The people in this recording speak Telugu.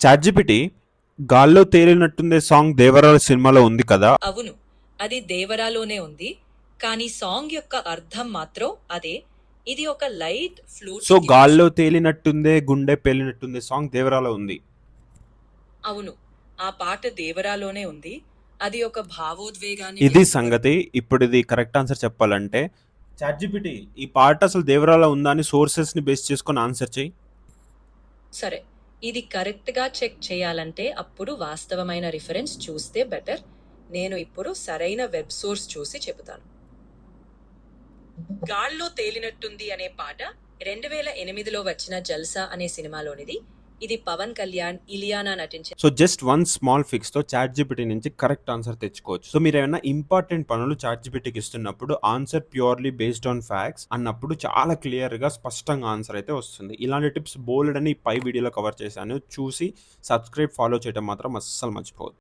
చాట్‌జిపిటి 'గాల్లో తేలినట్టుందే' సాంగ్ 'దేవరాల' సినిమాలో ఉంది కదా! అవును, అది దేవరాలోనే ఉంది. కానీ సాంగ్ యొక్క అర్థం మాత్రం అదే. ఇది ఒక లైట్ ఫ్లూట్ సో స్టిమేషన్. 'గాల్లో తేలినట్టుందే గుండె పేలినట్టుంది' సాంగ్ 'దేవరాలో' ఉంది. అవును, ఆ పాట దేవరాలోనే ఉంది. అది ఒక భావోద్వేగాన్ని ఇది సంగతి. ఇప్పుడిది కరెక్ట్ ఆన్సర్ చెప్పాలంటే చాట్‌జిపిటి ఈ పాట అసలు 'దేవరాలో' ఉందా అని సోర్సెస్‌ని బేస్ చేసుకొని ఆన్సర్ చెయ్యి. సరే, ఇది కరెక్ట్ గా చెక్ చేయాలంటే అప్పుడు వాస్తవమైన రిఫరెన్స్ చూస్తే బెటర్. నేను ఇప్పుడు సరైన వెబ్ సోర్స్ చూసి చెబుతాను. గాల్లో తేలినట్టుంది అనే పాట 2008లో వచ్చిన జల్సా అనే సినిమాలోనిది. ఇది పవన్ కళ్యాణ్, ఇలియానా నటించిన. సో జస్ట్ వన్ స్మాల్ ఫిక్స్‌తో చాట్‌జిపిటి నుంచి కరెక్ట్ ఆన్సర్ తెచ్చుకోవచ్చు. సో మీరేమైనా ఇంపార్టెంట్ పనులు చాట్‌జిపిటికి ఇస్తున్నప్పుడు answer purely based on facts అన్నప్పుడు చాలా క్లియర్‌గా స్పష్టంగా ఆన్సర్ అయితే వస్తుంది. ఇలాంటి టిప్స్ బోలెడన్ని పై వీడియోలో కవర్ చేశాను. చూసి సబ్స్క్రైబ్, ఫాలో చేయడం మాత్రం అస్సలు మర్చిపోవద్దు.